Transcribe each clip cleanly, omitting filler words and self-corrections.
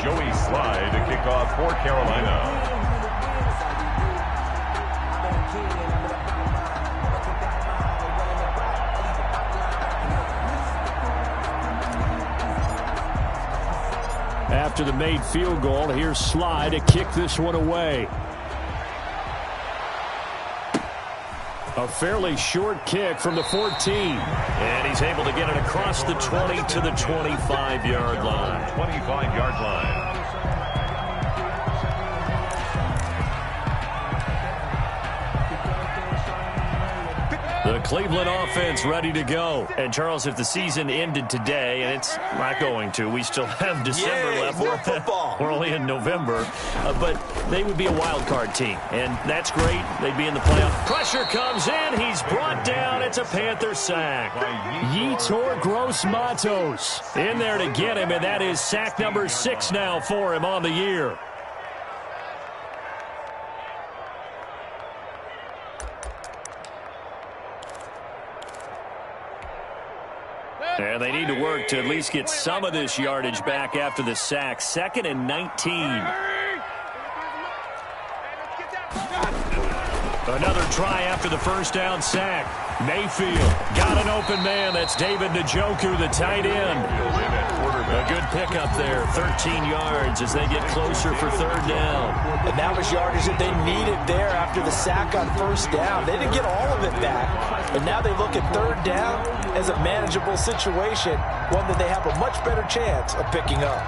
Joey Slye to kick off for Carolina. After the made field goal, here's Slye to kick this one away. A fairly short kick from the 14. And he's able to get it across the 20 to the 25-yard line. 25-yard line. The Cleveland offense ready to go. And, Charles, if the season ended today, and it's not going to, we still have December left. More football. We're only in November. But they would be a wild card team, and that's great. They'd be in the playoff. Pressure comes in. He's brought down. It's a Panther sack. Yetur Gross-Matos in there to get him, and that is sack number 6 now for him on the year. And they need to work to at least get some of this yardage back after the sack. 2nd and 19. Another try after the first down sack. Mayfield got an open man. That's David Njoku, the tight end. A good pickup there. 13 yards as they get closer for 3rd down. And that was yardage that they needed there after the sack on 1st down. They didn't get all of it back. But now they look at 3rd down as a manageable situation, one that they have a much better chance of picking up.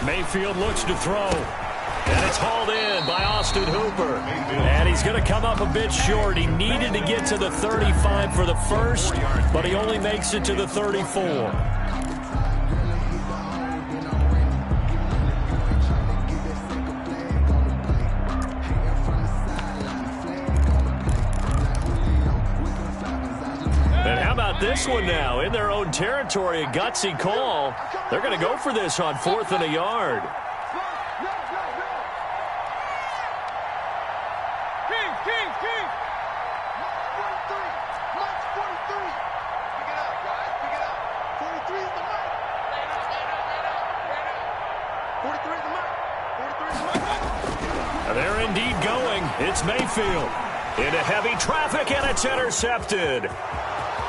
Mayfield looks to throw. And it's hauled in by Austin Hooper. And he's going to come up a bit short. He needed to get to the 35 for the first, but he only makes it to the 34. And how about this one now? In their own territory, a gutsy call. They're going to go for this on 4th and a yard. They're indeed going. It's Mayfield into heavy traffic, and it's intercepted.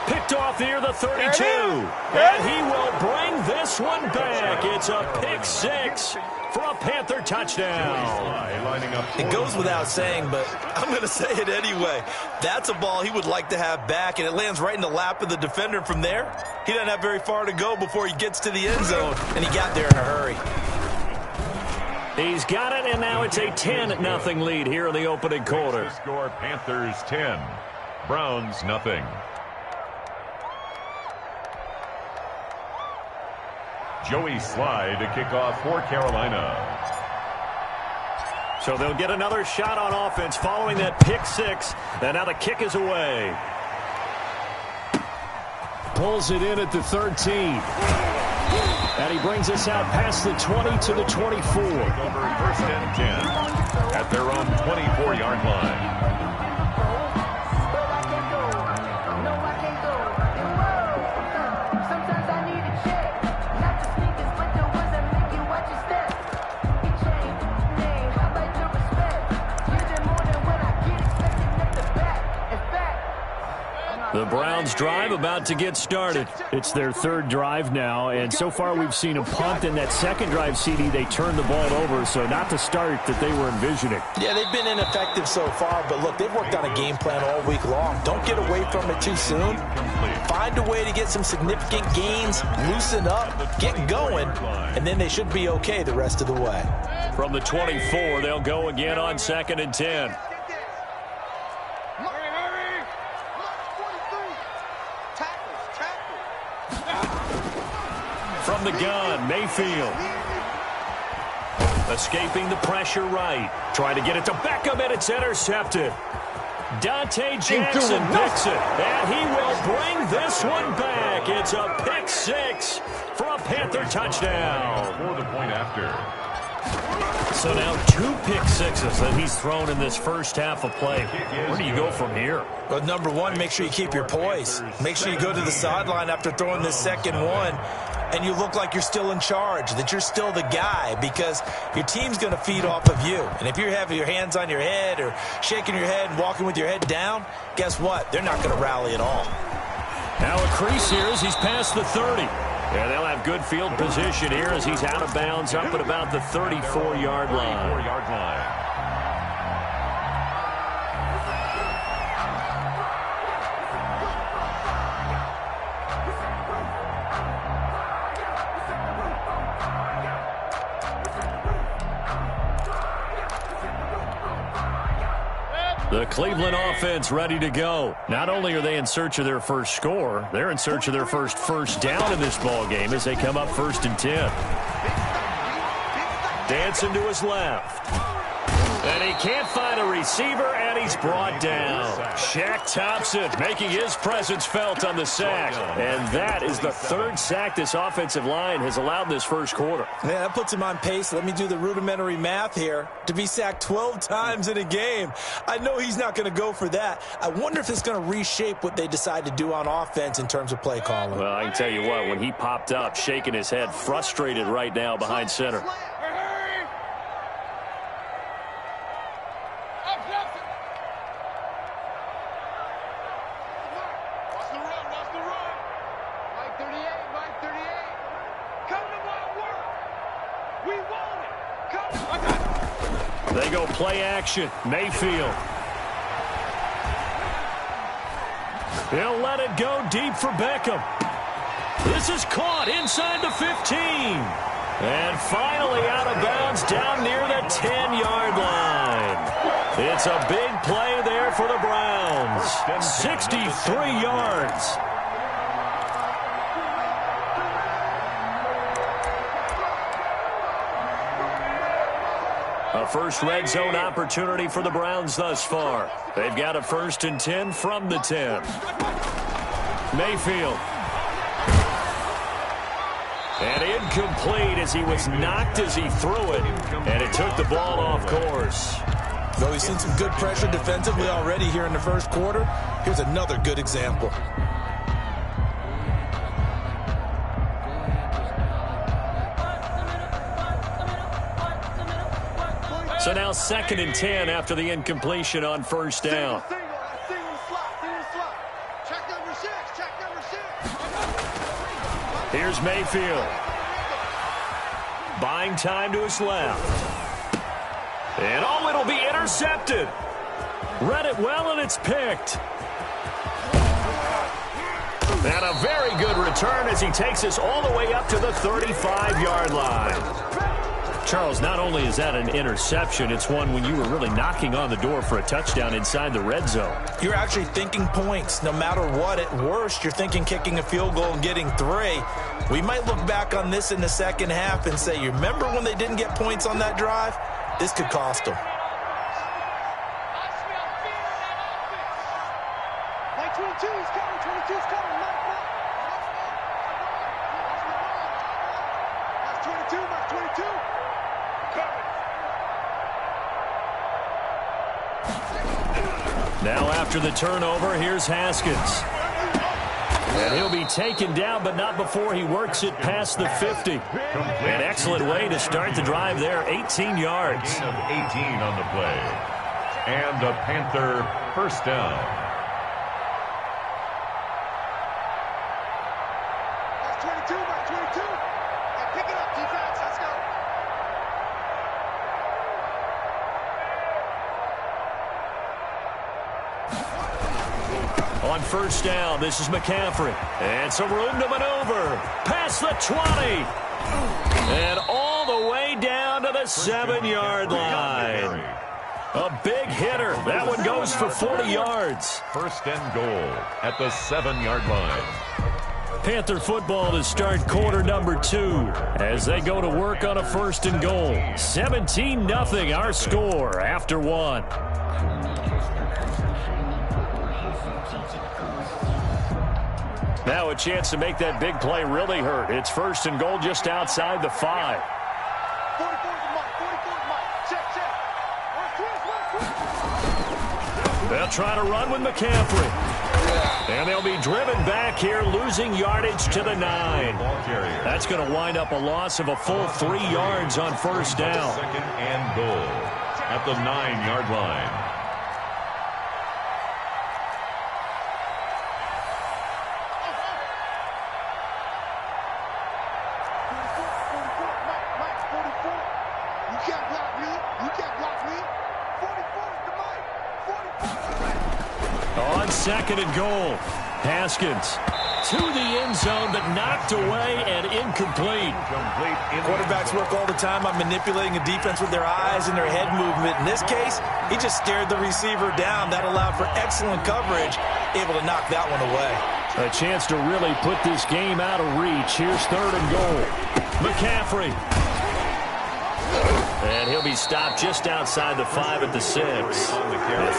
Picked off near the 32. And he will bring this one back. It's a pick 6 for a Panther touchdown. It goes without saying, but I'm going to say it anyway. That's a ball he would like to have back, and it lands right in the lap of the defender from there. He doesn't have very far to go before he gets to the end zone, and he got there in a hurry. He's got it, and now it's a 10-0 lead here in the opening quarter. Score Panthers 10, Browns nothing. Joey Slye to kick off for Carolina. So they'll get another shot on offense following that pick 6, and now the kick is away. Pulls it in at the 13. And he brings us out past the 20 to the 24. Over 1st and 10 at their own 24-yard line. The Browns drive about to get started. It's their 3rd drive now, and so far we've seen a punt. In that 2nd drive, CD, they turned the ball over, so not the start that they were envisioning. Yeah, they've been ineffective so far, but look, they've worked on a game plan all week long. Don't get away from it too soon. Find a way to get some significant gains, loosen up, get going, and then they should be okay the rest of the way. From the 24, they'll go again on 2nd and 10. From the gun, Mayfield. Escaping the pressure right. Trying to get it to Beckham, and it's intercepted. Dante Jackson picks it, and he will bring this one back. It's a pick 6 for a Panther touchdown. For the point after. So now 2 pick-sixes that he's thrown in this first half of play. Where do you go from here? Well, number one, make sure you keep your poise. Make sure you go to the sideline after throwing this second one, and you look like you're still in charge, that you're still the guy, because your team's going to feed off of you. And if you're having your hands on your head or shaking your head and walking with your head down, guess what? They're not going to rally at all. Now a crease here as he's past the 30. And they'll have good field position here as he's out of bounds up at about the 34-yard line. The Cleveland offense ready to go. Not only are they in search of their first score, they're in search of their first down in this ball game as they come up 1st and 10. Dancing to his left. And he can't find a receiver, and he's brought down. Shaq Thompson making his presence felt on the sack. And that is the 3rd sack this offensive line has allowed this first quarter. Yeah, that puts him on pace. Let me do the rudimentary math here. To be sacked 12 times in a game. I know he's not going to go for that. I wonder if it's going to reshape what they decide to do on offense in terms of play calling. Well, I can tell you what, when he popped up, shaking his head, frustrated right now behind center. They go play action. Mayfield. He'll let it go deep for Beckham. This is caught inside the 15. And finally out of bounds down near the 10-yard line. It's a big play there for the Browns. 63 yards. A first red zone opportunity for the Browns thus far. They've got a 1st and 10 from the 10. Mayfield. And incomplete as he was knocked as he threw it. And it took the ball off course. Though we've seen some good pressure defensively already here in the first quarter, here's another good example. So now 2nd and 10 after the incompletion on 1st down. Here's Mayfield. Buying time to his left. And oh, it'll be intercepted. Read it well, and it's picked. And a very good return as he takes us all the way up to the 35-yard line. Charles, not only is that an interception, it's one when you were really knocking on the door for a touchdown inside the red zone. You're actually thinking points. No matter what, at worst, you're thinking kicking a field goal and getting 3. We might look back on this in the second half and say, you remember when they didn't get points on that drive? This could cost them. Now after the turnover, here's Haskins. And he'll be taken down, but not before he works it past the 50. An excellent way to start the drive there, 18 yards. Gain of 18 on the play. And a Panther 1st down. That's 22, that's 22. Hey, pick it up, defense. Let's go. On 1st down, this is McCaffrey. And some room to maneuver. Past the 20. And all the way down to the 7-yard line. A big hitter. That one goes for 40 yards. 1st and goal at the 7-yard line. Panther football to start quarter number 2 as they go to work on a 1st and goal. 17-0 our score after 1. Now a chance to make that big play really hurt. It's 1st and goal just outside the 5. 44 to Mike, 44 to Mike. They'll try to run with McCaffrey. And they'll be driven back here, losing yardage to the 9. That's going to wind up a loss of a full 3 yards on first down. Second and goal at the 9-yard line. Second and goal. Haskins to the end zone, but knocked away and incomplete. Quarterbacks work all the time on manipulating a defense with their eyes and their head movement. In this case, he just stared the receiver down. That allowed for excellent coverage, able to knock that one away. A chance to really put this game out of reach. Here's third and goal. McCaffrey. And he'll be stopped just outside the 5 at the 6.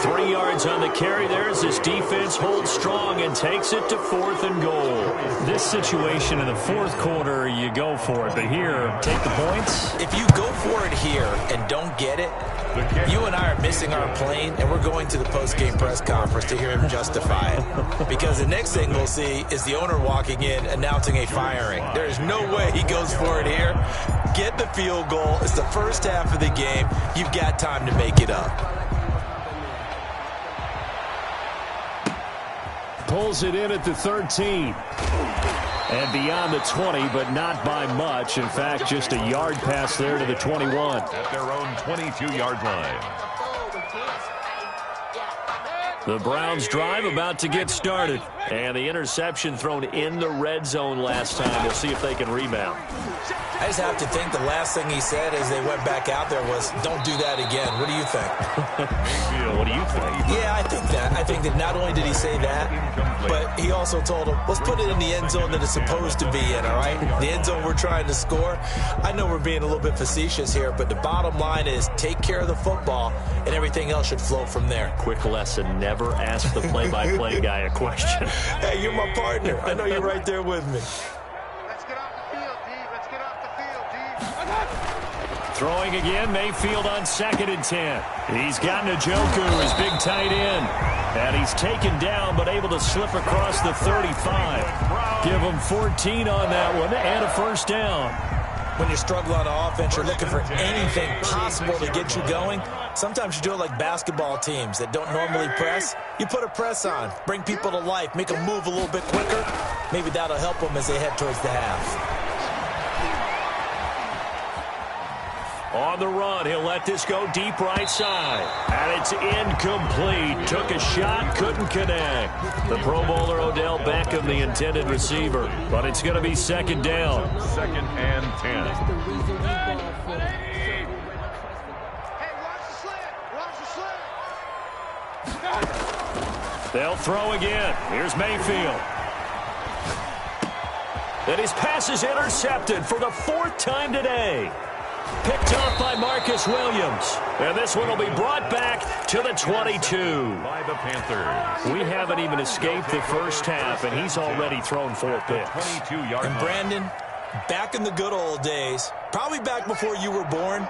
3 yards on the carry there as this defense holds strong and takes it to 4th and goal. This situation in the 4th quarter, you go for it. But here, take the points. If you go for it here and don't get it, you and I are missing our plane, and we're going to the post-game press conference to hear him justify it. Because the next thing we'll see is the owner walking in announcing a firing. There is no way he goes for it here. Get the field goal. It's the first half of the game. You've got time to make it up. Pulls it in at the 13. And beyond the 20, but not by much. In fact, just a yard pass there to the 21. At their own 22-yard line. The Browns drive about to get started. And the interception thrown in the red zone last time. We'll see if they can rebound. I just have to think the last thing he said as they went back out there was, don't do that again. What do you think? What do you think? Yeah, I think that. I think that not only did he say that, but he also told them, let's put it in the end zone that it's supposed to be in, all right? The end zone we're trying to score. I know we're being a little bit facetious here, but the bottom line is take care of the football, and everything else should flow from there. Quick lesson, never ask the play-by-play guy a question. Hey, you're my partner. I know you're right there with me. Throwing again, Mayfield on 2nd and 10. He's got Njoku, his big tight end. And he's taken down, but able to slip across the 35. Give him 14 on that one, and a first down. When you struggle on offense, you're looking for anything possible to get you going. Sometimes you do it like basketball teams that don't normally press. You put a press on, bring people to life, make them move a little bit quicker. Maybe that'll help them as they head towards the half. On the run, he'll let this go deep right side. And it's incomplete. Took a shot, couldn't connect. The Pro Bowler Odell Beckham, the intended receiver. But it's going to be 2nd down. 2nd and 10. They'll throw again. Here's Mayfield. And his pass is intercepted for the 4th time today. Picked off by Marcus Williams. And this one will be brought back to the 22. By the Panthers. We haven't even escaped the first half, and he's already thrown 4 picks. 22-yard And Brandon, back in the good old days, probably back before you were born,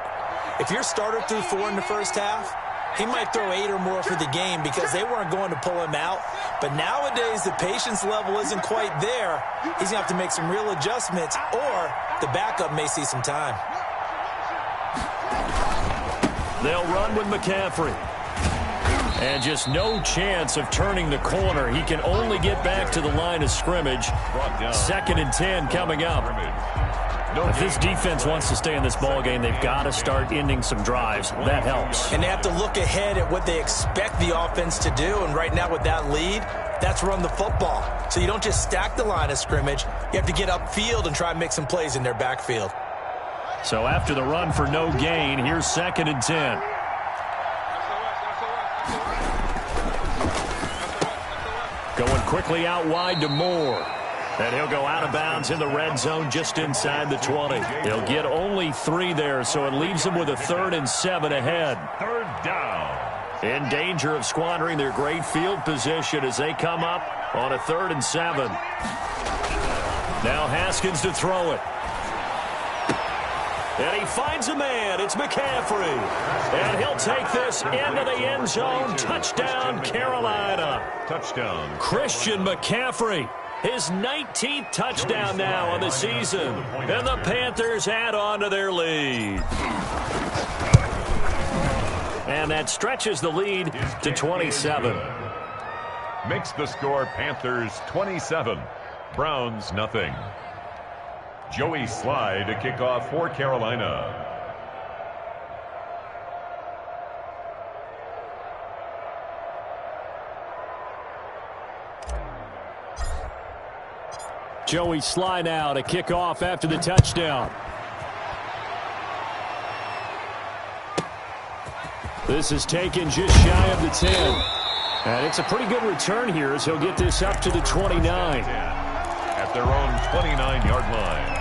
if your starter threw 4 in the first half, he might throw 8 or more for the game because they weren't going to pull him out. But nowadays, the patience level isn't quite there. He's going to have to make some real adjustments, or the backup may see some time. They'll run with McCaffrey. And just no chance of turning the corner. He can only get back to the line of scrimmage. 2nd and 10 coming up. If this defense wants to stay in this ballgame, they've got to start ending some drives. That helps. And they have to look ahead at what they expect the offense to do. And right now with that lead, that's run the football. So you don't just stack the line of scrimmage. You have to get upfield and try and make some plays in their backfield. So after the run for no gain, here's 2nd and 10. Going quickly out wide to Moore. And he'll go out of bounds in the red zone just inside the 20. He'll get only 3 there, so it leaves them with a 3rd and 7 ahead. 3rd down. In danger of squandering their great field position as they come up on a 3rd and 7. Now Haskins to throw it. And he finds a man. It's McCaffrey. And he'll take this into the end zone. Touchdown, Carolina. Touchdown. Christian McCaffrey. His 19th touchdown now on the season. And the Panthers add on to their lead. And that stretches the lead to 27. Makes the score Panthers 27, Browns nothing. Joey Sly to kick off for Carolina. Joey Sly now to kick off after the touchdown. This is taken just shy of the 10. And it's a pretty good return here as he'll get this up to the 29. At their own 29-yard line.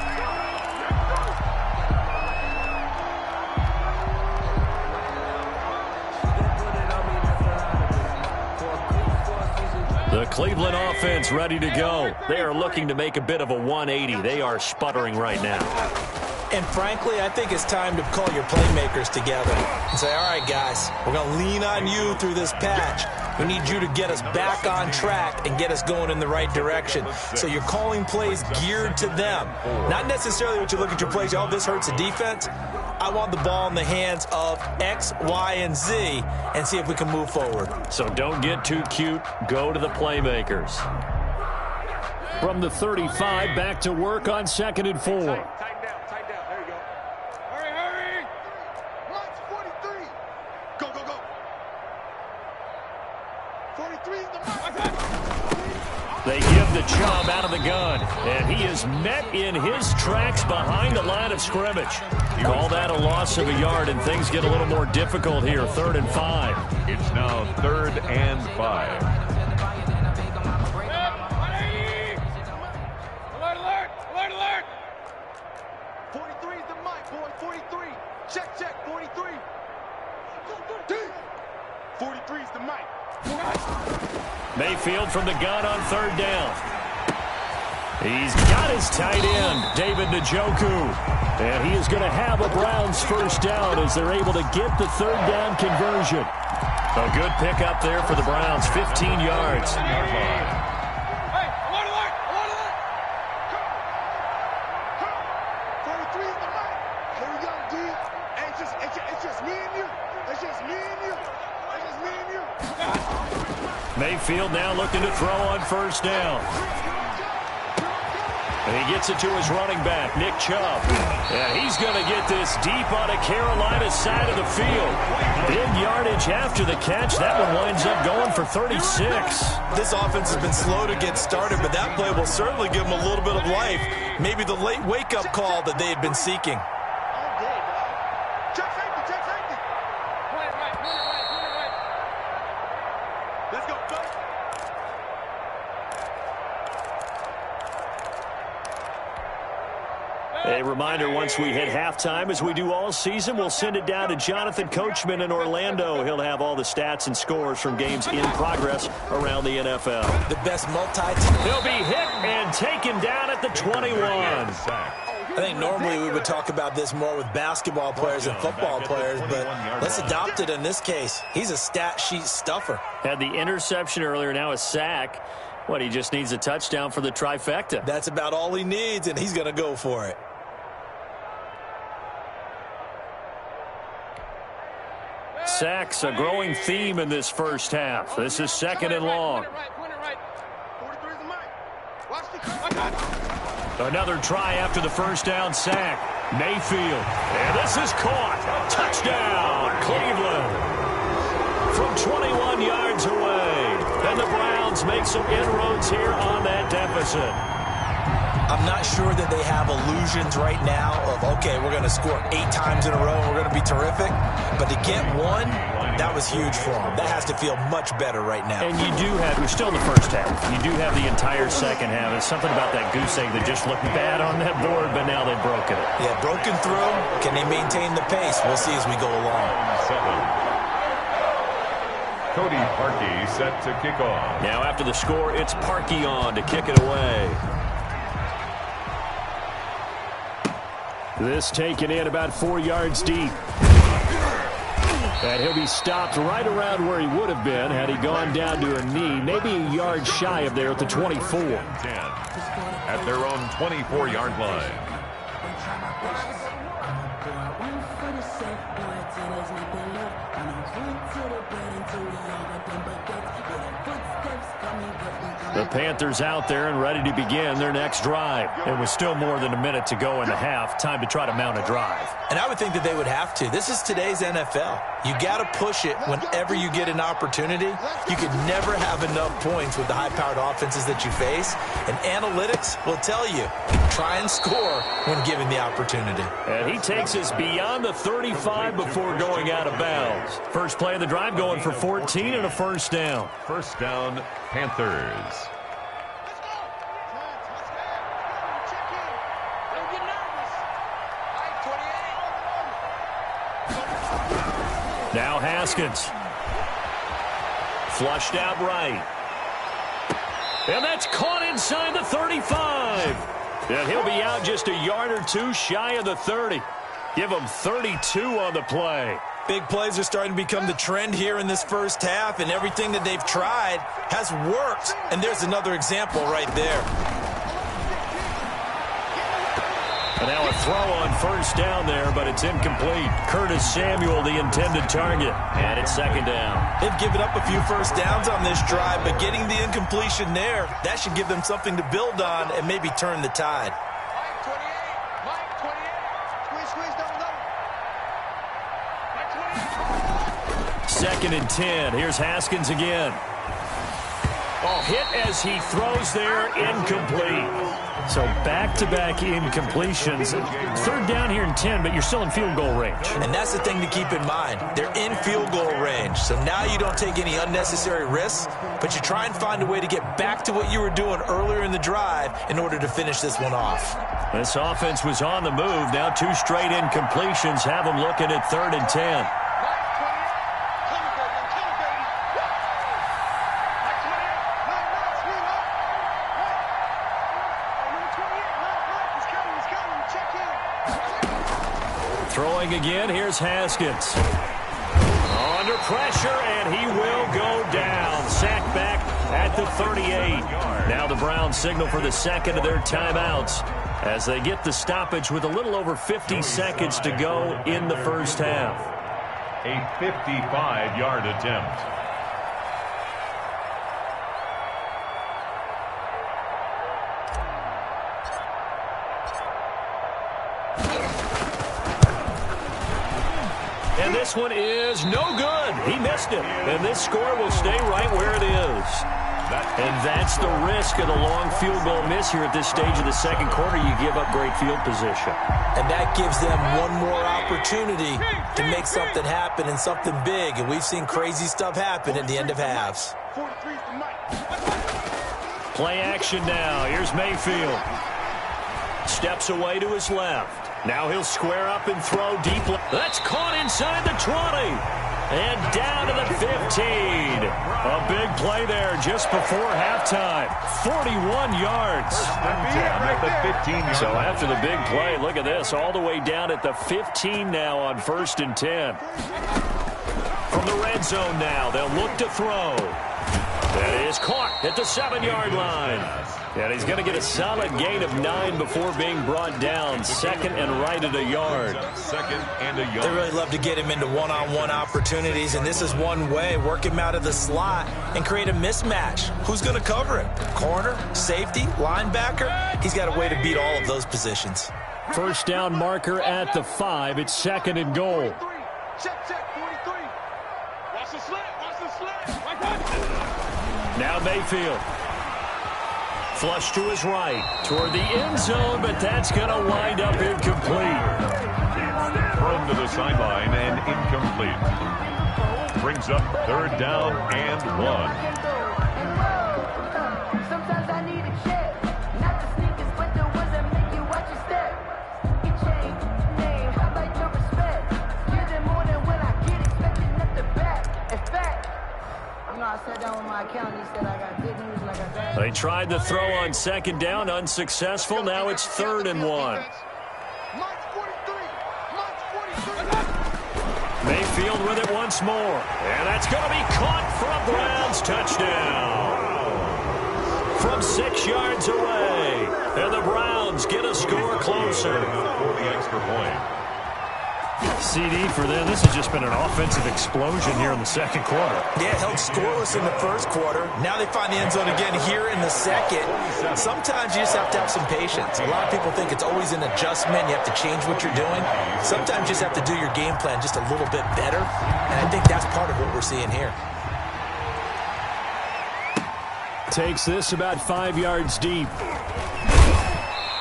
The Cleveland offense ready to go. They are looking to make a bit of a 180. They are sputtering right now. And frankly, I think it's time to call your playmakers together and say, all right, guys, we're going to lean on you through this patch. We need you to get us back on track and get us going in the right direction. So you're calling plays geared to them. Not necessarily what you look at your plays, oh, this hurts the defense. I want the ball in the hands of X, Y, and Z and see if we can move forward. So don't get too cute. Go to the playmakers. From the 35, back to work on 2nd and 4. Tighten down. There you go. Hurry. Watch 43. Go. 43 is the mark. They give the Chubb out of the gun, and he is met in his tracks behind the line of scrimmage. Call that a loss of a yard, and things get a little more difficult here, 3rd and 5. It's now 3rd and 5. Alert! 43 is the mic, boy. 43. Check. 43. 43 is the mic. Mayfield from the gun on 3rd down. He's got his tight end, David Njoku. And he is going to have a Browns 1st down as they're able to get the 3rd down conversion. A good pickup there for the Browns, 15 yards. Hey, alert! 43 is the mic. Here we go, D. It's just me and you. Mayfield now looking to throw on 1st down. And he gets it to his running back, Nick Chubb. And he's going to get this deep on a Carolina side of the field. Big yardage after the catch. That one winds up going for 36. This offense has been slow to get started, but that play will certainly give them a little bit of life. Maybe the late wake-up call that they had been seeking. Check safety. Point it right. Let's go. A reminder, once we hit halftime, as we do all season, we'll send it down to Jonathan Coachman in Orlando. He'll have all the stats and scores from games in progress around the NFL. The best multi-team. He'll be hit and taken down at the 21. I think normally we would talk about this more with basketball players and football players, but let's adopt it in this case. He's a stat sheet stuffer. Had the interception earlier, now a sack. What, he just needs a touchdown for the trifecta. That's about all he needs, and he's going to go for it. Sacks, a growing theme in this 1st half. This is 2nd and long. 43 is the mic. Watch the Another try after the 1st down sack. Mayfield. And this is caught. Touchdown, Cleveland. From 21 yards away. And the Browns make some inroads here on that deficit. I'm not sure that they have illusions right now of, okay, we're going to score 8 times in a row and we're going to be terrific. But to get one, that was huge for them. That has to feel much better right now. And you do have, we're still in the 1st half. You do have the entire 2nd half. It's something about that goose egg that just looked bad on that board, but now they've broken it. Yeah, broken through. Can they maintain the pace? We'll see as we go along. Cody Parkey set to kick off. Now after the score, it's Parkey on to kick it away. This taken in about 4 yards deep. And he'll be stopped right around where he would have been had he gone down to a knee, maybe a yard shy of there at the 24. 10 at their own 24-yard line. The Panthers out there and ready to begin their next drive. It was still more than a minute to go in the half. Time to try to mount a drive. And I would think that they would have to. This is today's NFL. You got to push it whenever you get an opportunity. You can never have enough points with the high-powered offenses that you face. And analytics will tell you, try and score when given the opportunity. And he takes us beyond the 35 before going out of bounds. First play of the drive going for 14 and a first down. First down, Panthers. Now Haskins. Flushed out right. And that's caught inside the 35. And he'll be out just a yard or two shy of the 30. Give him 32 on the play. Big plays are starting to become the trend here in this first half, and everything that they've tried has worked. And there's another example right there. And now a throw on first down there, but it's incomplete. Curtis Samuel, the intended target. And it's second down. They've given up a few first downs on this drive, but getting the incompletion there, that should give them something to build on and maybe turn the tide. Mike 28. Squeeze, double. Mike 28. Second and 10. Here's Haskins again. Oh, hit as he throws there, incomplete. So back-to-back incompletions. Third down here in 10, but you're still in field goal range. And that's the thing to keep in mind. They're in field goal range. So now you don't take any unnecessary risks, but you try and find a way to get back to what you were doing earlier in the drive in order to finish this one off. This offense was on the move. Now 2 straight incompletions have them looking at 3rd and 10. Throwing again, here's Haskins. Under pressure, and he will go down. Sacked back at the 38. Now the Browns signal for the second of their timeouts as they get the stoppage with a little over 50 seconds to go in the first half. A 55-yard attempt. And this one is no good. He missed it. And this score will stay right where it is. And that's the risk of the long field goal miss here at this stage of the second quarter. You give up great field position. And that gives them one more opportunity to make something happen and something big. And we've seen crazy stuff happen at the end of halves. Play action now. Here's Mayfield. Steps away to his left. Now he'll square up and throw deep. That's caught inside the 20. And down to the 15. A big play there just before halftime. 41 yards. So after the big play, look at this. All the way down at the 15 now on 1st and 10. From the red zone now, they'll look to throw. That is caught at the 7-yard line. And he's going to get a solid gain of 9 before being brought down. Second and right at a yard. Second and a yard. They really love to get him into one-on-one opportunities, and this is one way. Work him out of the slot and create a mismatch. Who's going to cover him? Corner, safety, linebacker? He's got a way to beat all of those positions. First down marker at the 5. It's second and goal. Check, 43. Watch the slant. Now Mayfield. Flush to his right, toward the end zone, but that's going to wind up incomplete. Thrown to the sideline and incomplete. Brings up 3rd down and 1. Sometimes I need a check, not the sneakers, but the ones that make you watch your step. Get changed, name, how about your respect? Give them more than when I get expecting at the back. In fact, I sat down with my accountant. He said I got good news and I got bad. They tried the throw on second down, unsuccessful. Now it's 3rd and 1. Mike 44. Mayfield with it once more. And that's going to be caught for a Browns touchdown. From 6 yards away. And the Browns get a score closer. For the extra point. CD for them. This has just been an offensive explosion here in the second quarter. Yeah, held scoreless in the first quarter. Now they find the end zone again here in the second. Sometimes you just have to have some patience. A lot of people think it's always an adjustment. You have to change what you're doing. Sometimes you just have to do your game plan just a little bit better. And I think that's part of what we're seeing here. Takes this about 5 yards deep.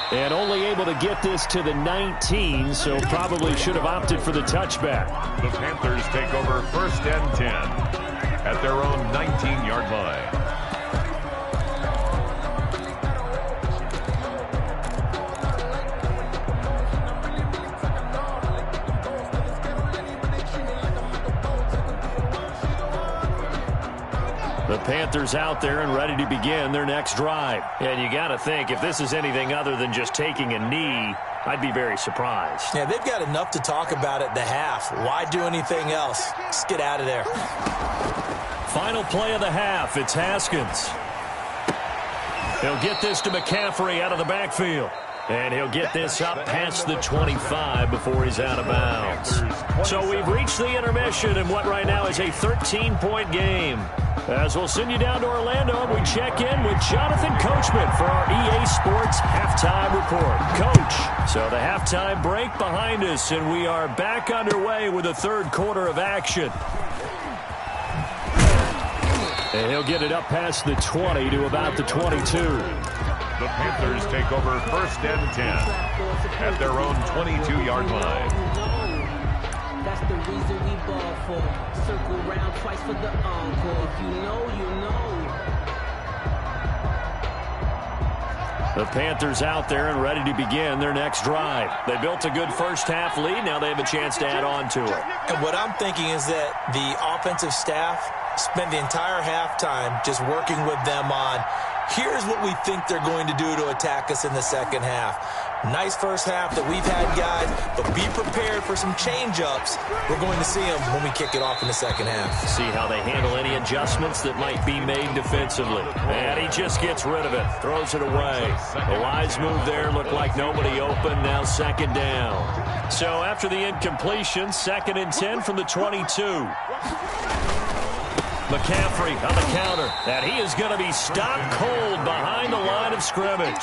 And only able to get this to the 19, so probably should have opted for the touchback. The Panthers take over 1st and 10 at their own 19-yard line. The Panthers out there and ready to begin their next drive. And you got to think, if this is anything other than just taking a knee, I'd be very surprised. Yeah, they've got enough to talk about at the half. Why do anything else? Just get out of there. Final play of the half, it's Haskins. He'll get this to McCaffrey out of the backfield. And he'll get this up past the 25 before he's out of bounds. So we've reached the intermission in what right now is a 13-point game. As we'll send you down to Orlando, we check in with Jonathan Coachman for our EA Sports Halftime Report. Coach, so the halftime break behind us, and we are back underway with the third quarter of action. And he'll get it up past the 20 to about the 22. The Panthers take over 1st and 10 at their own 22-yard line. That's the reason we ball for. Circle round twice for the encore. If you know, you know. The Panthers out there and ready to begin their next drive. They built a good first-half lead. Now they have a chance to add on to it. And what I'm thinking is that the offensive staff spend the entire halftime just working with them on, here's what we think they're going to do to attack us in the second half. Nice first half that we've had, guys, but be prepared for some change-ups. We're going to see them when we kick it off in the second half. See how they handle any adjustments that might be made defensively. And he just gets rid of it, throws it away. The wise move there, looked like nobody open, now second down. So after the incompletion, 2nd and 10 from the 22. McCaffrey on the counter, and he is going to be stopped cold behind the line of scrimmage.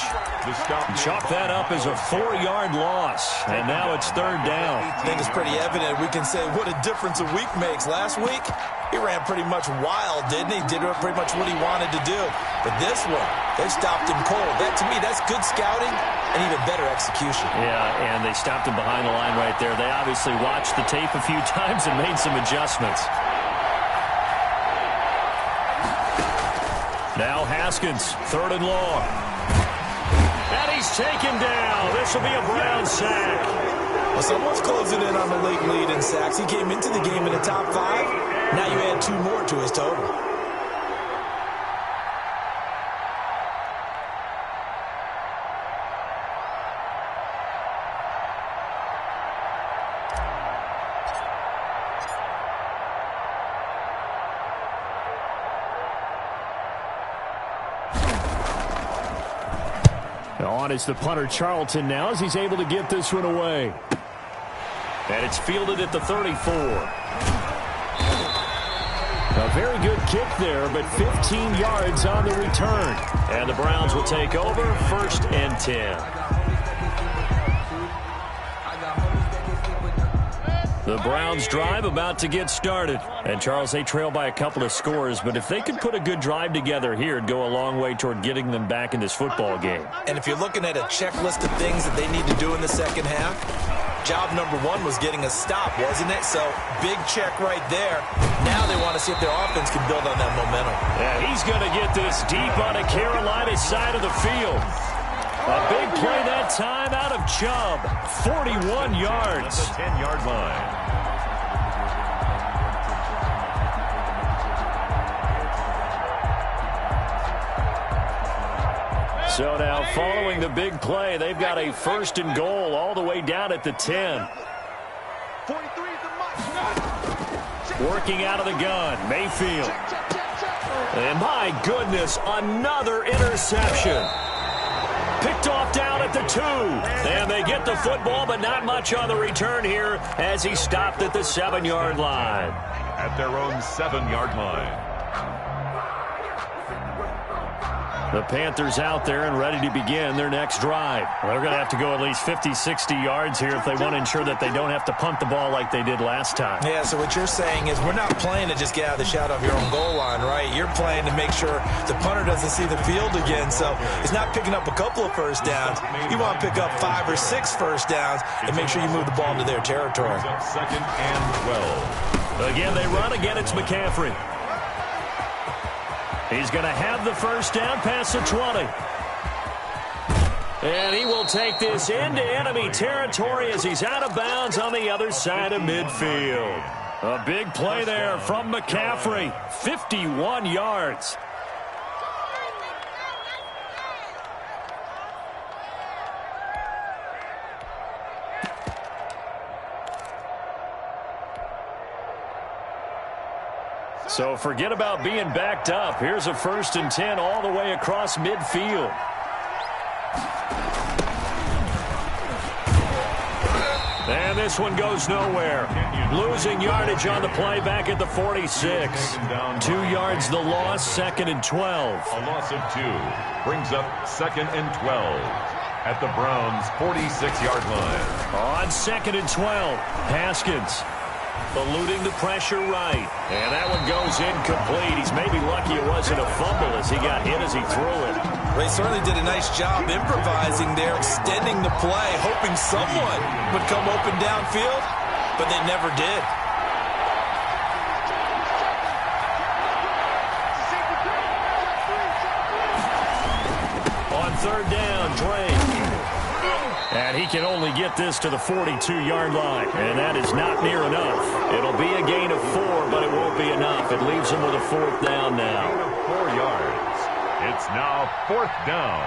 Chalk that up as a 4-yard loss, and now it's 3rd down. I think it's pretty evident. We can say what a difference a week makes. Last week, he ran pretty much wild, didn't he? Did pretty much what he wanted to do. But this one, they stopped him cold. That, to me, that's good scouting and even better execution. Yeah, and they stopped him behind the line right there. They obviously watched the tape a few times and made some adjustments. Now Haskins, 3rd and long. And he's taken down. This will be a Brown sack. Well, someone's closing in on the late lead in sacks. He came into the game in the top 5. Now you add 2 more to his total. On is the punter Charlton now as he's able to get this one away. And it's fielded at the 34. A very good kick there, but 15 yards on the return. And the Browns will take over 1st and 10. The Browns drive about to get started. And, Charles, they trail by a couple of scores, but if they could put a good drive together here, it'd go a long way toward getting them back in this football game. And if you're looking at a checklist of things that they need to do in the second half, job number 1 was getting a stop, wasn't it? So, big check right there. Now they want to see if their offense can build on that momentum. Yeah, he's going to get this deep on a Carolina side of the field. A big play that time out of Chubb. 41 yards. The 10-yard line. So now following the big play, they've got a 1st and goal all the way down at the 10. 43 is the mark. Working out of the gun, Mayfield. And my goodness, another interception. Picked off down at the 2. And they get the football, but not much on the return here as he stopped at the 7-yard line. At their own 7-yard line. The Panthers out there and ready to begin their next drive. Well, they're going to have to go at least 50, 60 yards here if they want to ensure that they don't have to punt the ball like they did last time. Yeah, so what you're saying is we're not playing to just get out of the shadow of your own goal line, right? You're playing to make sure the punter doesn't see the field again. So it's not picking up a couple of first downs. You want to pick up 5 or 6 first downs and make sure you move the ball into their territory. Second and 12. Again, they run. Again, it's McCaffrey. He's going to have the first down past the 20. And he will take this into enemy territory as he's out of bounds on the other side of midfield. A big play there from McCaffrey. 51 yards. So forget about being backed up. Here's a 1st and 10 all the way across midfield. And this one goes nowhere. Losing yardage on the play back at the 46. 2 yards the loss, 2nd and 12. A loss of 2 brings up 2nd and 12 at the Browns' 46-yard line. On 2nd and 12, Haskins eluding the pressure right. And that one goes incomplete. He's maybe lucky it wasn't a fumble as he got hit as he threw it. They certainly did a nice job improvising there, extending the play, hoping someone would come open downfield, but they never did. On 3rd down, Drake. And he can only get this to the 42-yard line. And that is not near enough. It'll be a gain of 4, but it won't be enough. It leaves him with a 4th down now. 4 yards. It's now 4th down.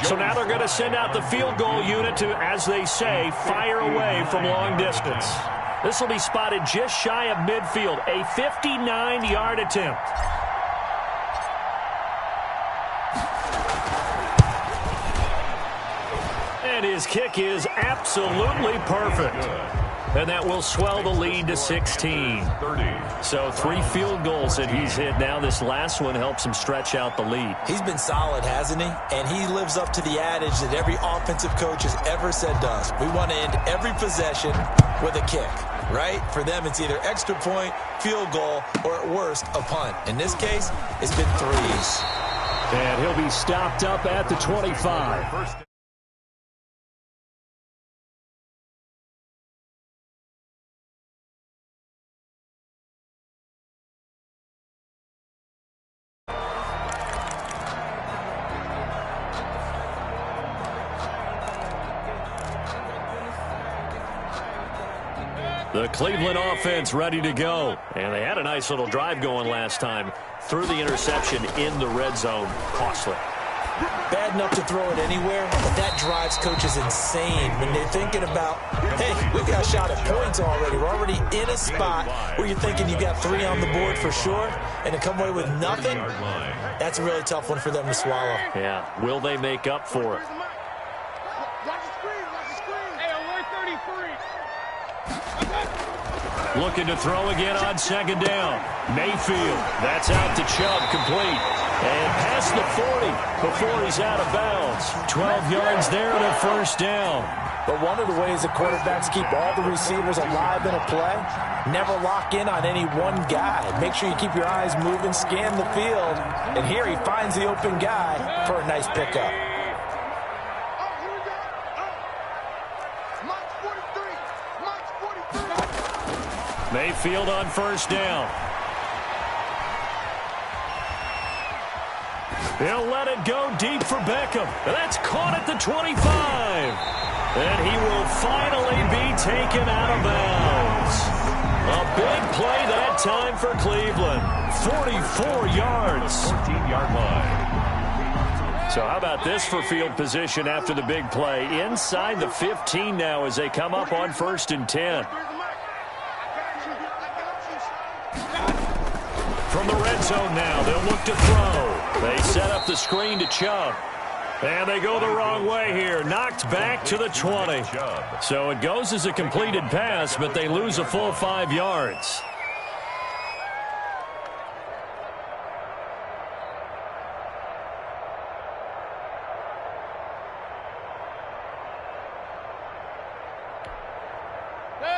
So now they're going to send out the field goal unit to, as they say, fire away from long distance. This will be spotted just shy of midfield. A 59-yard attempt. And his kick is absolutely perfect. And that will swell the lead to 16. 30. So 3 field goals that he's hit now. This last one helps him stretch out the lead. He's been solid, hasn't he? And he lives up to the adage that every offensive coach has ever said to us. We want to end every possession with a kick, right? For them, it's either extra point, field goal, or at worst, a punt. In this case, it's been 3s. And he'll be stopped up at the 25. The Cleveland offense ready to go. And they had a nice little drive going last time. Threw the interception in the red zone. Costly. Bad enough to throw it anywhere, but that drives coaches insane when they're thinking about, hey, we got a shot at points already. We're already in a spot where you're thinking you got 3 on the board for sure, and to come away with nothing, that's a really tough one for them to swallow. Yeah. Will they make up for it? Looking to throw again on 2nd down. Mayfield. That's out to Chubb, complete. And past the 40 before he's out of bounds. 12 yards there and a 1st down. But one of the ways that quarterbacks keep all the receivers alive in a play, never lock in on any one guy. Make sure you keep your eyes moving, scan the field. And here he finds the open guy for a nice pickup. Mayfield on 1st down. He'll let it go deep for Beckham. That's caught at the 25. And he will finally be taken out of bounds. A big play that time for Cleveland. 44 yards. 14-yard line. So how about this for field position after the big play? Inside the 15 now as they come up on 1st and 10. From the red zone now, they'll look to throw. They set up the screen to Chubb. And they go the wrong way here. Knocked back to the 20. So it goes as a completed pass, but they lose a full 5 yards.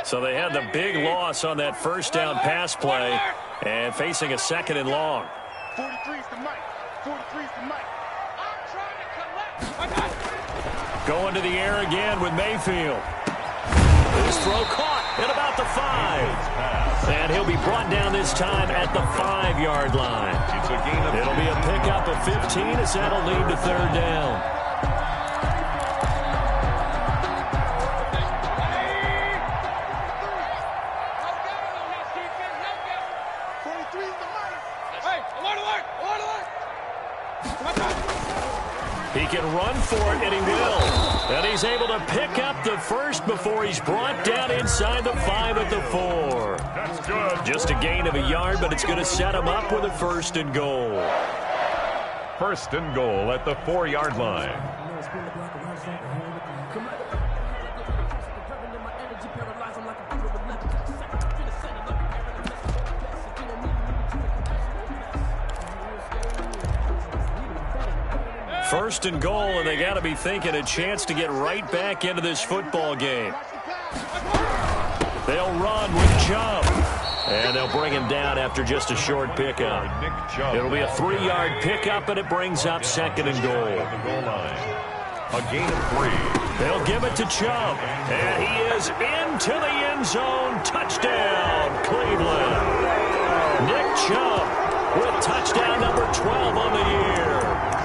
So they had the big loss on that first down pass play and facing a 2nd and long. 43's the mic. 43's the mic. I'm trying to collect. Going to the air again with Mayfield. His throw caught at about the 5. And he'll be brought down this time at the 5-yard line. It'll be a pickup of 15 as that'll lead to 3rd down. He can run for it, and he will. And he's able to pick up the first before he's brought down inside the 5 at the 4. That's good. Just a gain of a yard, but it's going to set him up with a 1st and goal. 1st and goal at the 4-yard line. First and goal, and they got to be thinking a chance to get right back into this football game. They'll run with Chubb, and they'll bring him down after just a short pickup. It'll be a 3-yard pickup, and it brings up 2nd and goal. A gain of 3. They'll give it to Chubb, and he is into the end zone. Touchdown, Cleveland. Nick Chubb with touchdown number 12 on the year.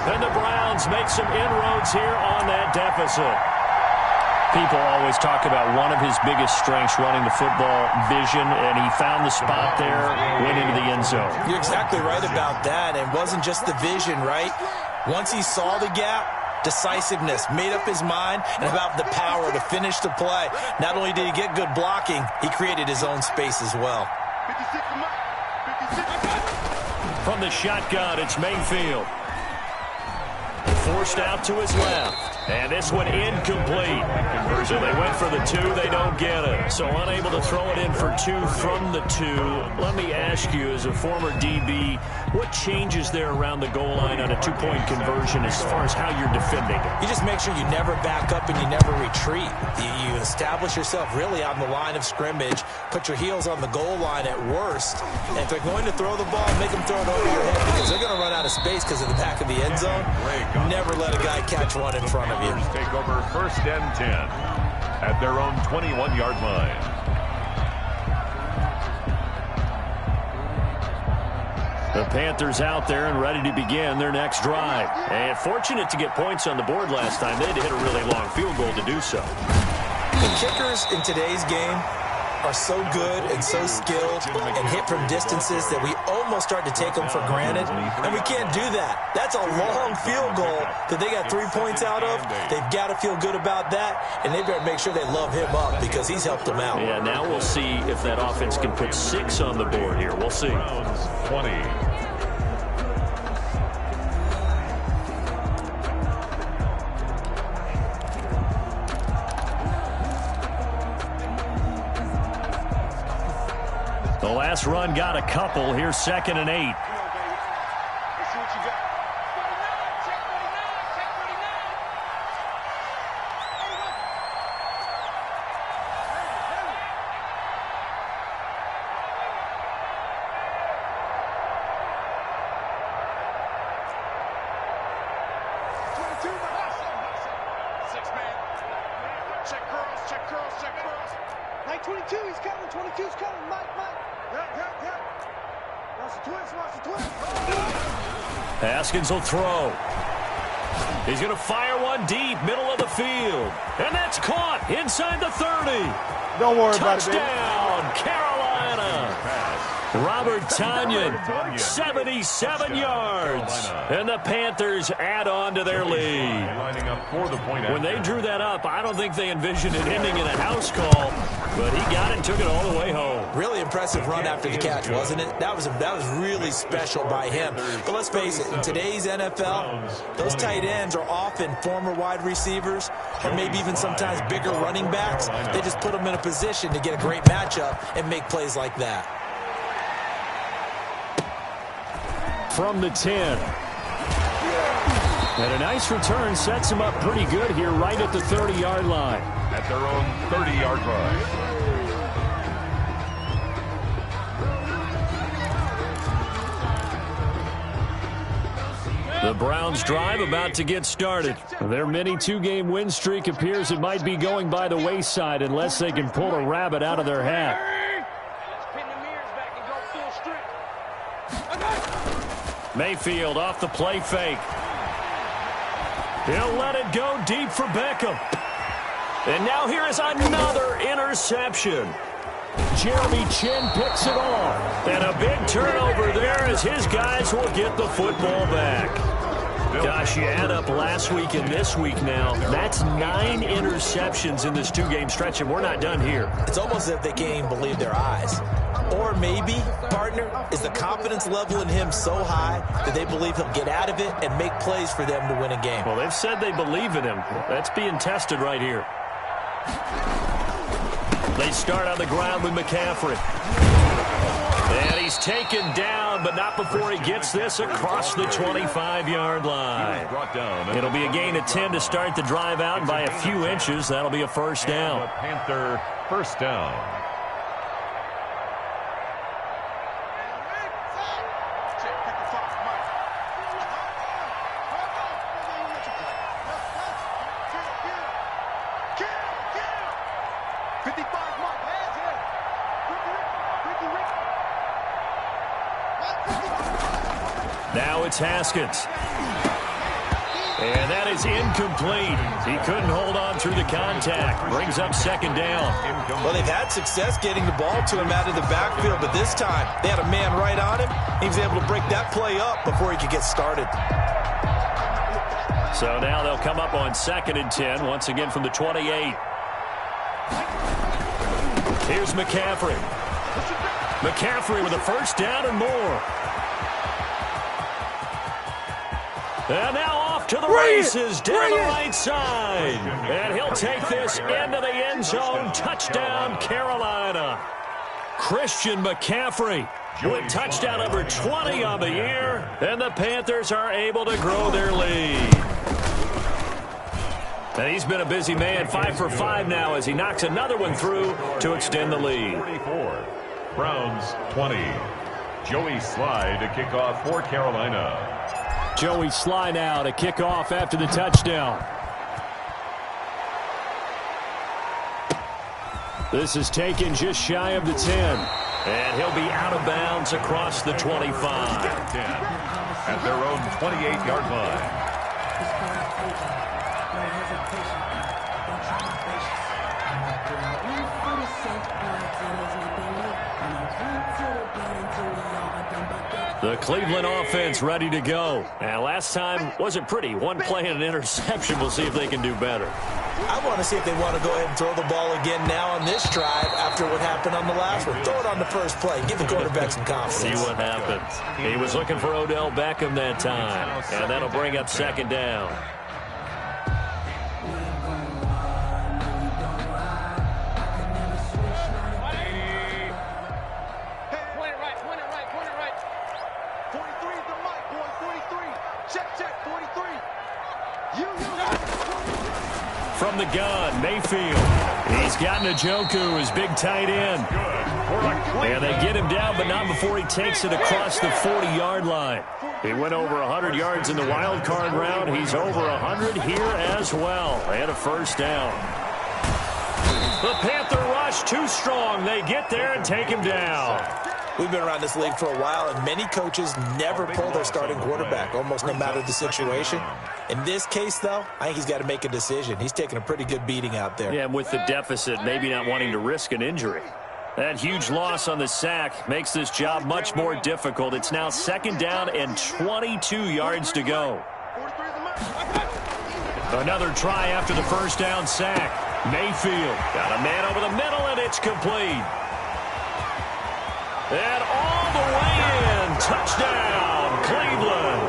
And the Browns make some inroads here on that deficit. People always talk about one of his biggest strengths running the football, vision, and he found the spot there, went into the end zone. You're exactly right about that. It wasn't just the vision, right? Once he saw the gap, decisiveness, made up his mind, and about the power to finish the play. Not only did he get good blocking, he created his own space as well. 56 the mic. 56. From the shotgun, it's Mayfield. Forced out to his left. And this one incomplete. So they went for the 2. They don't get it. So unable to throw it in for 2 from the 2. Let me ask you, as a former DB, what changes there around the goal line on a 2-point conversion as far as how you're defending it? You just make sure you never back up and you never retreat. You establish yourself really on the line of scrimmage, put your heels on the goal line at worst, and if they're going to throw the ball, make them throw it over your head because they're going to run out of space because of the back of the end zone. Never let a guy catch one in front of you. Take over 1st and 10 at their own 21-yard line. The Panthers out there and ready to begin their next drive. And fortunate to get points on the board last time. They had to hit a really long field goal to do so. The kickers in today's game are so good and so skilled and hit from distances that we almost start to take them for granted, and we can't do that. That's a long field goal that they got 3 points out of. They've got to feel good about that, and they better make sure they love him up because he's helped them out. Yeah, now we'll see if that offense can put 6 on the board here. We'll see. 20. The last run got a couple. Here's 2nd and 8. Let's see what you got. Check curls. 22, he's coming. 22's coming. Mike. Yeah. Watch the twist. Haskins will throw. He's going to fire one deep, middle of the field. And that's caught inside the 30. Don't worry about it, baby. Touchdown, Carolina. Robert Tonyan, 77 yards. And the Panthers add on to their lead. Lining up for the point When they drew that up, I don't think they envisioned it ending in a house call, but he got it and took it all the way home. Really impressive run after the catch, wasn't it? That was really special by him. But let's face it, in today's NFL, those tight ends are often former wide receivers or maybe even sometimes bigger running backs. They just put them in a position to get a great matchup and make plays like that. From the 10. And a nice return sets him up pretty good here right at the 30-yard line. At their own 30-yard line. The Browns drive about to get started. Their mini two-game win streak appears it might be going by the wayside unless they can pull a rabbit out of their hat. Mayfield off the play fake. He'll let it go deep for Beckham. And now here is another interception. Jeremy Chin picks it off. And a big turnover there as his guys will get the football back. Gosh, you add up last week and this week now. That's 9 interceptions in this two-game stretch, and we're not done here. It's almost as if they can't even believe their eyes. Or maybe, partner, is the confidence level in him so high that they believe he'll get out of it and make plays for them to win a game. Well, they've said they believe in him. That's being tested right here. They start on the ground with McCaffrey. And he's taken down, but not before he gets this across the 25-yard line. It'll be a gain of 10 to start the drive out, and by a few inches, that'll be a first down. Panther first down. Now it's Haskins. And that is incomplete. He couldn't hold on through the contact. Brings up second down. Well, they've had success getting the ball to him out of the backfield, but this time they had a man right on him. He was able to break that play up before he could get started. So now they'll come up on 2nd and 10, once again from the 28. Here's McCaffrey. McCaffrey with a first down and more. And now off to the races down the right side. And he'll take this into the end zone. Touchdown, Carolina. Christian McCaffrey with touchdown number 20 on the year. And the Panthers are able to grow their lead. And he's been a busy man, 5 for 5 now as he knocks another one through to extend the lead. 44, Browns 20. Joey Slye to kick off for Carolina. Joey Slye now to kick off after the touchdown. This is taken just shy of the 10. And he'll be out of bounds across the 25. 10 at their own 28-yard line. The Cleveland offense ready to go. And last time wasn't pretty. One play and an interception. We'll see if they can do better. I want to see if they want to go ahead and throw the ball again now on this drive after what happened on the last one. Throw it on the first play. Give the quarterback some confidence. See what happens. He was looking for Odell Beckham that time. And that'll bring up second down. From the gun, Mayfield. He's got Njoku, his big tight end. And they get him down, but not before he takes it across the 40-yard line. He went over 100 yards in the wild card round. He's over 100 here as well. And a first down. The Panther rush too strong. They get there and take him down. We've been around this league for a while, and many coaches never pull their starting quarterback, almost no matter the situation. In this case, though, I think he's got to make a decision. He's taking a pretty good beating out there. Yeah, and with the deficit, maybe not wanting to risk an injury. That huge loss on the sack makes this job much more difficult. It's now 2nd down and 22 yards to go. Another try after the 1st down sack. Mayfield got a man over the middle, and it's complete. And all the way in. Touchdown, Cleveland.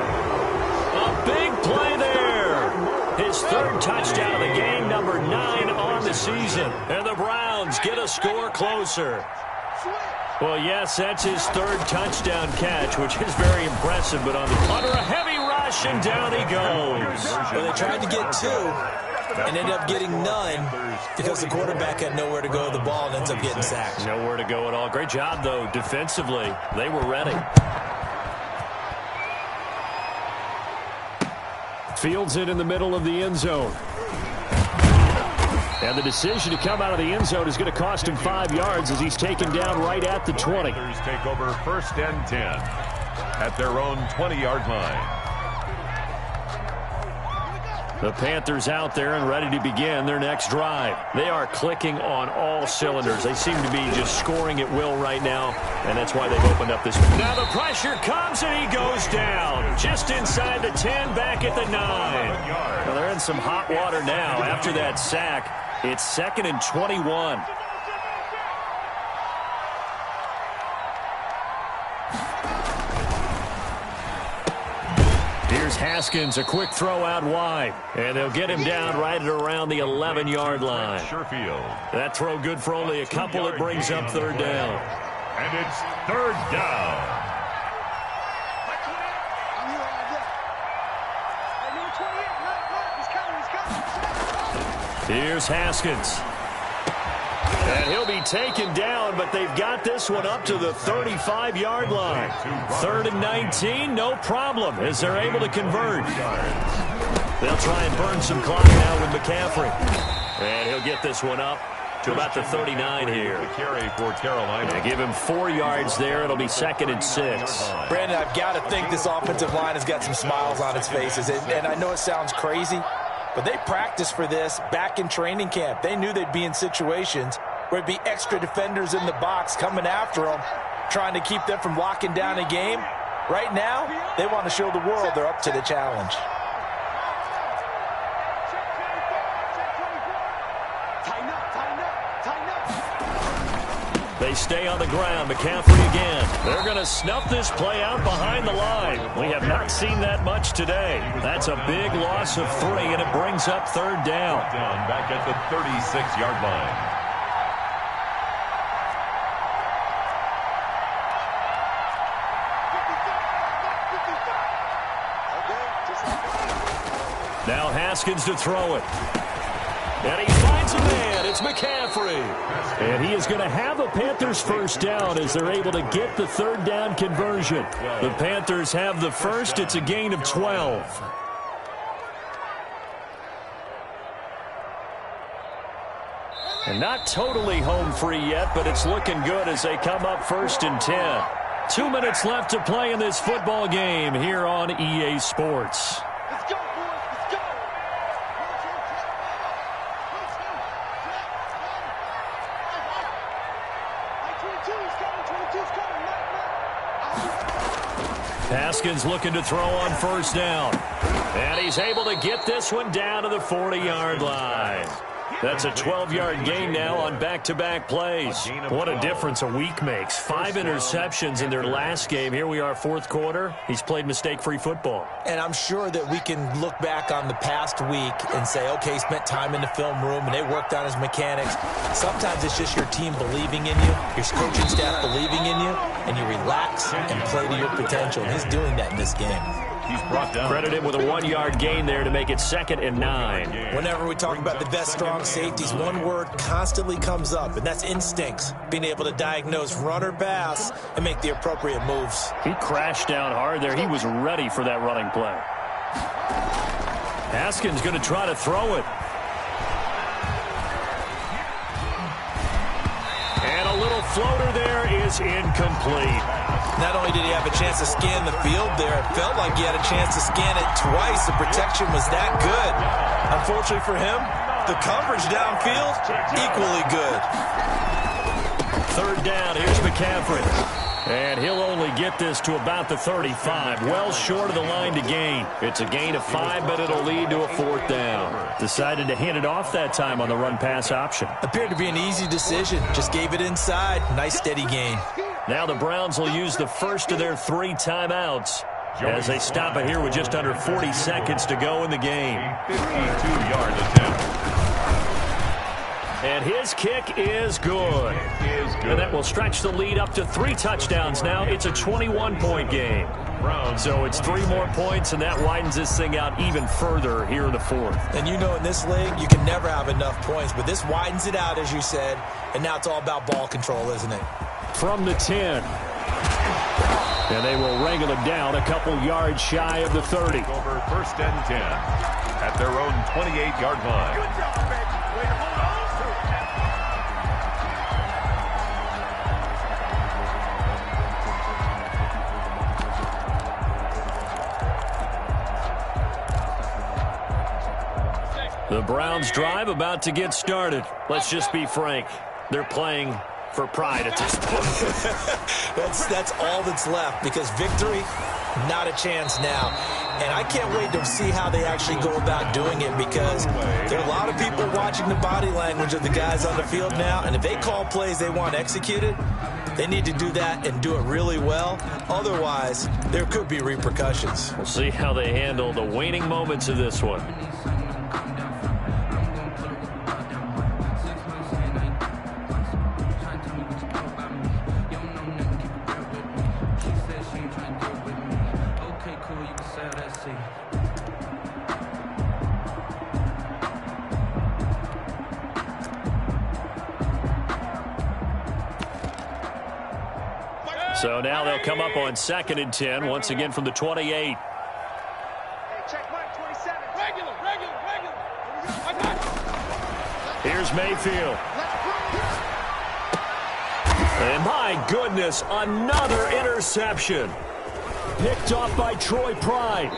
A big play there. His 3rd touchdown of the game, number 9 on the season. And the Browns get a score closer. Well, yes, that's his 3rd touchdown catch, which is very impressive. But under a heavy rush, and down he goes. Well, they tried to get 2 and ended up getting none because the quarterback had nowhere to go with the ball and ends up getting sacked. Nowhere to go at all. Great job, though, defensively. They were ready. Fields it in the middle of the end zone. And the decision to come out of the end zone is going to cost him 5 yards as he's taken down right at the 20. Panthers take over 1st and 10 at their own 20-yard line. The Panthers out there and ready to begin their next drive. They are clicking on all cylinders. They seem to be just scoring at will right now, and that's why they've opened up this. Now the pressure comes, and he goes down. Just inside the 10, back at the 9. Well, they're in some hot water now after that sack. It's 2nd and 21. Here's Haskins, a quick throw out wide. And they'll get him down right at around the 11-yard line. That throw good for only a couple. It brings up 3rd down. And it's 3rd down. Here's Haskins. And he'll be taken down, but they've got this one up to the 35-yard line. 3rd and 19, no problem, as they're able to convert. They'll try and burn some clock now with McCaffrey. And he'll get this one up to about the 39 here. Carry for Carolina. Give him 4 yards there. It'll be 2nd and 6. Brandon, I've got to think this offensive line has got some smiles on its faces. And I know it sounds crazy, but they practiced for this back in training camp. They knew they'd be in situations where there'd be extra defenders in the box coming after them, trying to keep them from locking down a game. Right now, they want to show the world they're up to the challenge. They stay on the ground. McCaffrey again. They're going to snuff this play out behind the line. We have not seen that much today. That's a big loss of 3, and it brings up 3rd down. Back at the 36-yard line. Now Haskins to throw it. And he finds a man. It's McCaffrey. And he is going to have a Panthers 1st down as they're able to get the 3rd down conversion. The Panthers have the 1st. It's a gain of 12. And not totally home free yet, but it's looking good as they come up 1st and 10. 2 minutes left to play in this football game here on EA Sports. Haskins looking to throw on 1st down. And he's able to get this one down to the 40-yard line. That's a 12-yard gain now on back-to-back plays. What a difference a week makes. 5 interceptions in their last game. Here we are, 4th quarter. He's played mistake-free football. And I'm sure that we can look back on the past week and say, okay, he spent time in the film room and they worked on his mechanics. Sometimes it's just your team believing in you, your coaching staff believing in you, and you relax and play to your potential. And he's doing that in this game. He's brought down. Credit him with a 1-yard gain there to make it 2nd and 9. Whenever we talk about the best strong safeties, one word constantly comes up, and that's instincts. Being able to diagnose run or pass and make the appropriate moves. He crashed down hard there. He was ready for that running play. Haskins going to try to throw it. And a little floater there is incomplete. Not only did he have a chance to scan the field there, it felt like he had a chance to scan it twice. The protection was that good. Unfortunately for him, the coverage downfield, equally good. Third down, here's McCaffrey. And he'll only get this to about the 35, well short of the line to gain. It's a gain of 5, but it'll lead to a 4th down. Decided to hand it off that time on the run-pass option. Appeared to be an easy decision. Just gave it inside. Nice, steady gain. Now the Browns will use the first of their 3 timeouts as they stop it here with just under 40 seconds to go in the game. 52-yard attempt. And his kick is good. And that will stretch the lead up to 3 touchdowns now. It's a 21-point game. So it's 3 more points, and that widens this thing out even further here in the 4th. And you know in this league, you can never have enough points. But this widens it out, as you said. And now it's all about ball control, isn't it? From the 10. And they will wrangle it down a couple yards shy of the 30. Over 1st and 10 at their own 28-yard line. Good job, baby. Way to hold on to it. The Browns drive about to get started. Let's just be frank. They're playing for pride at this point. That's all that's left, because victory, not a chance now. And I can't wait to see how they actually go about doing it, because there are a lot of people watching the body language of the guys on the field now, and if they call plays they want executed, they need to do that and do it really well. Otherwise, there could be repercussions. We'll see how they handle the waning moments of this one. So now they'll come up on 2nd and 10, once again from the 28. Hey, check mark 27. Regular. I got you. Here's Mayfield. And my goodness, another interception. Picked off by Troy Pride.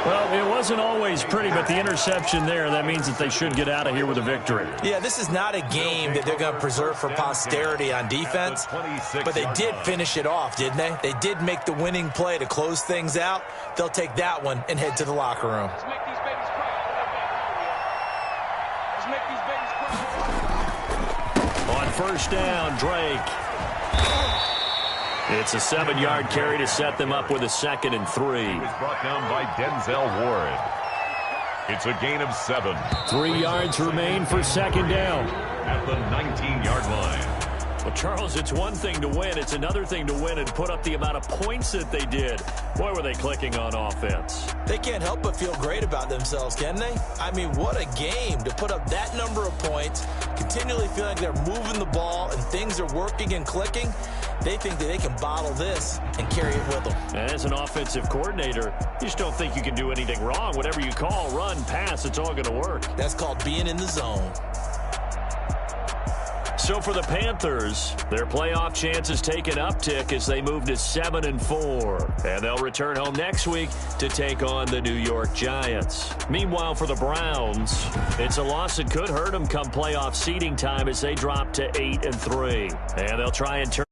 Well, it wasn't always pretty, but the interception there, that means that they should get out of here with a victory. Yeah, this is not a game that they're going to preserve for posterity on defense, but they did finish it off, didn't they? They did make the winning play to close things out. They'll take that one and head to the locker room. Let's make these babies cry. Let's make these babies cry. On 1st down, Drake. It's a 7-yard carry to set them up with a 2nd and 3. He was brought down by Denzel Ward. It's a gain of 7. 3 yards remain for 2nd down. At the 19-yard line. Well, Charles, it's one thing to win. It's another thing to win and put up the amount of points that they did. Boy, were they clicking on offense. They can't help but feel great about themselves, can they? I mean, what a game to put up that number of points, continually feel like they're moving the ball and things are working and clicking. They think that they can bottle this and carry it with them. And as an offensive coordinator, you just don't think you can do anything wrong. Whatever you call, run, pass, it's all going to work. That's called being in the zone. So for the Panthers, their playoff chances take an uptick as they move to 7-4. And they'll return home next week to take on the New York Giants. Meanwhile, for the Browns, it's a loss that could hurt them come playoff seeding time as they drop to 8-3. And they'll try and turn